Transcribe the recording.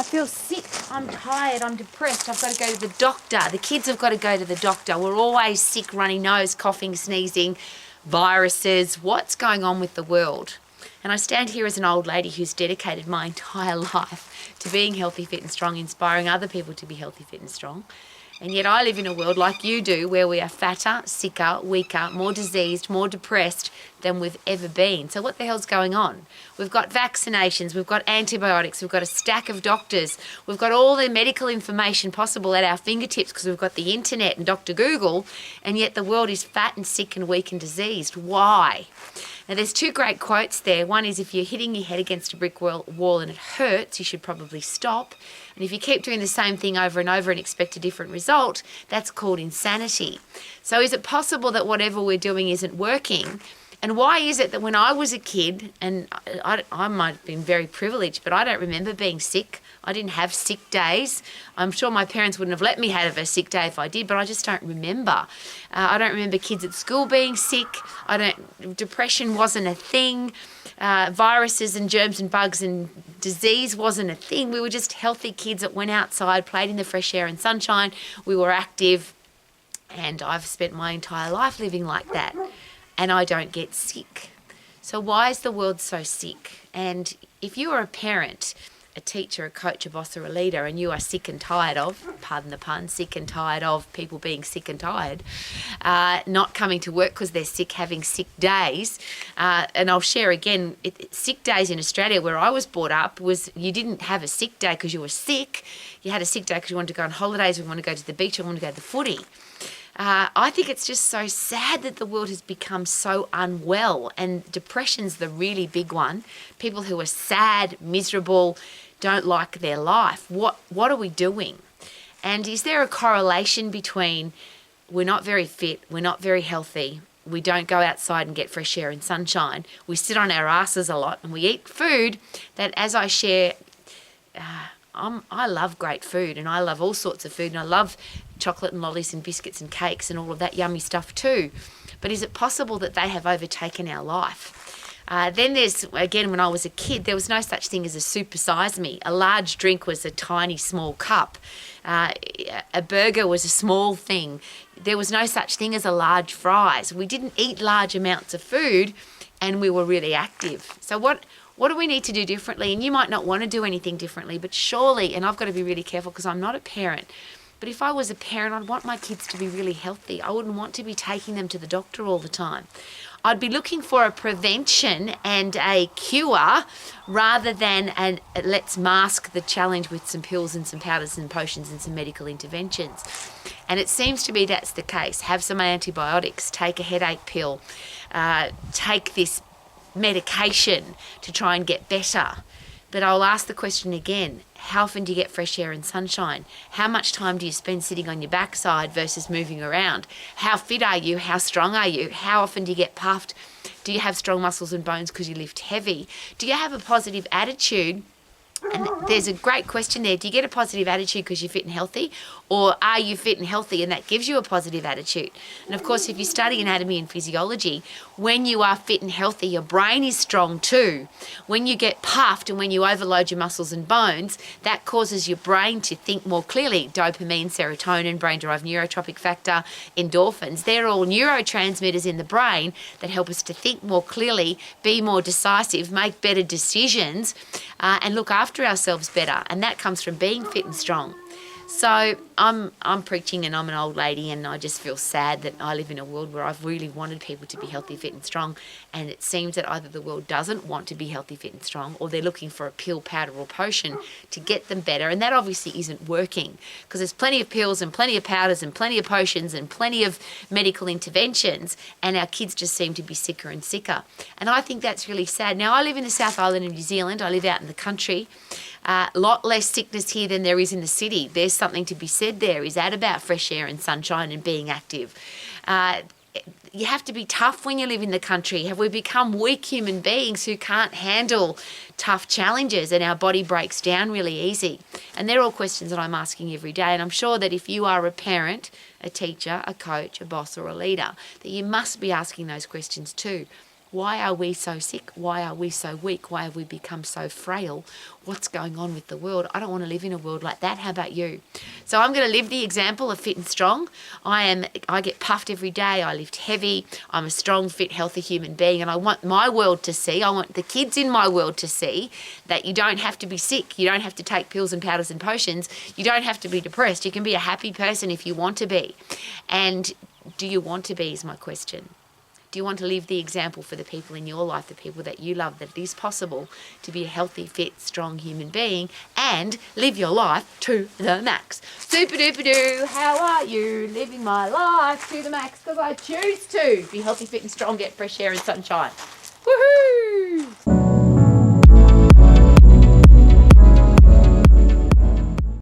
feel sick, I'm tired, I'm depressed, I've got to go to the doctor. The kids have got to go to the doctor. We're always sick, runny nose, coughing, sneezing, viruses. What's going on with the world? And I stand here as an old lady who's dedicated my entire life to being healthy, fit and strong, inspiring other people to be healthy, fit and strong. And yet I live in a world like you do where we are fatter, sicker, weaker, more diseased, more depressed than we've ever been. So what the hell's going on? We've got vaccinations, we've got antibiotics, we've got a stack of doctors, we've got all the medical information possible at our fingertips because we've got the internet and Dr. Google, and yet the world is fat and sick and weak and diseased. Why? Now there's two great quotes there. One is, if you're hitting your head against a brick wall and it hurts, you should probably stop. And if you keep doing the same thing over and over and expect a different result, that's called insanity. So is it possible that whatever we're doing isn't working? And why is it that when I was a kid, and I might have been very privileged, but I don't remember being sick. I didn't have sick days. I'm sure my parents wouldn't have let me have a sick day if I did, but I just don't remember. I don't remember kids at school being sick. Depression wasn't a thing. Viruses and germs and bugs and disease wasn't a thing. We were just healthy kids that went outside, played in the fresh air and sunshine. We were active, and I've spent my entire life living like that. And I don't get sick. So why is the world so sick? And if you are a parent, a teacher, a coach, a boss or a leader, and you are sick and tired of, pardon the pun, sick and tired of people being sick and tired, not coming to work because they're sick, having sick days, and I'll share again, sick days in Australia where I was brought up was you didn't have a sick day because you were sick. You had a sick day because you wanted to go on holidays, you wanted to go to the beach, you wanted to go to the footy. I think it's just so sad that the world has become so unwell, and depression's the really big one. People who are sad, miserable, don't like their life. What are we doing? And is there a correlation between we're not very fit, we're not very healthy, we don't go outside and get fresh air and sunshine, we sit on our asses a lot, and we eat food that, as I share, I love great food, and I love all sorts of food, and I love chocolate and lollies and biscuits and cakes and all of that yummy stuff too. But is it possible that they have overtaken our life? Then there's, again, when I was a kid, there was no such thing as a super size me. A large drink was a tiny small cup. A burger was a small thing. There was no such thing as a large fries. We didn't eat large amounts of food, and we were really active. So what do we need to do differently? And you might not want to do anything differently, but surely, and I've got to be really careful because I'm not a parent, but if I was a parent, I'd want my kids to be really healthy. I wouldn't want to be taking them to the doctor all the time. I'd be looking for a prevention and a cure rather than let's mask the challenge with some pills and some powders and potions and some medical interventions. And it seems to be that's the case. Have some antibiotics, take a headache pill, take this medication to try and get better. But I'll ask the question again, how often do you get fresh air and sunshine? How much time do you spend sitting on your backside versus moving around? How fit are you? How strong are you? How often do you get puffed? Do you have strong muscles and bones because you lift heavy? Do you have a positive attitude? And there's a great question there. Do you get a positive attitude because you're fit and healthy? Or are you fit and healthy and that gives you a positive attitude? And of course, if you study anatomy and physiology, when you are fit and healthy, your brain is strong too. When you get puffed and when you overload your muscles and bones, that causes your brain to think more clearly. Dopamine, serotonin, brain-derived neurotropic factor, endorphins, they're all neurotransmitters in the brain that help us to think more clearly, be more decisive, make better decisions, and look after ourselves better. And that comes from being fit and strong. So I'm preaching and I'm an old lady, and I just feel sad that I live in a world where I've really wanted people to be healthy, fit and strong, and it seems that either the world doesn't want to be healthy, fit and strong, or they're looking for a pill, powder or potion to get them better, and that obviously isn't working because there's plenty of pills and plenty of powders and plenty of potions and plenty of medical interventions, and our kids just seem to be sicker and sicker. And I think that's really sad. Now, I live in the South Island of New Zealand. I live out in the country. A lot less sickness here than there is in the city. There's something to be said there. Is that about fresh air and sunshine and being active? You have to be tough when you live in the country. Have we become weak human beings who can't handle tough challenges and our body breaks down really easy? And they're all questions that I'm asking every day. And I'm sure that if you are a parent, a teacher, a coach, a boss or a leader, that you must be asking those questions too. Why are we so sick? Why are we so weak? Why have we become so frail? What's going on with the world? I don't want to live in a world like that. How about you? So I'm going to live the example of fit and strong. I get puffed every day. I lift heavy. I'm a strong, fit, healthy human being. And I want my world to see, I want the kids in my world to see that you don't have to be sick. You don't have to take pills and powders and potions. You don't have to be depressed. You can be a happy person if you want to be. And do you want to be is my question. Do you want to live the example for the people in your life, the people that you love, that it is possible to be a healthy, fit, strong human being and live your life to the max? Super duper doo, how are you? Living my life to the max because I choose to be healthy, fit and strong, get fresh air and sunshine. Woohoo!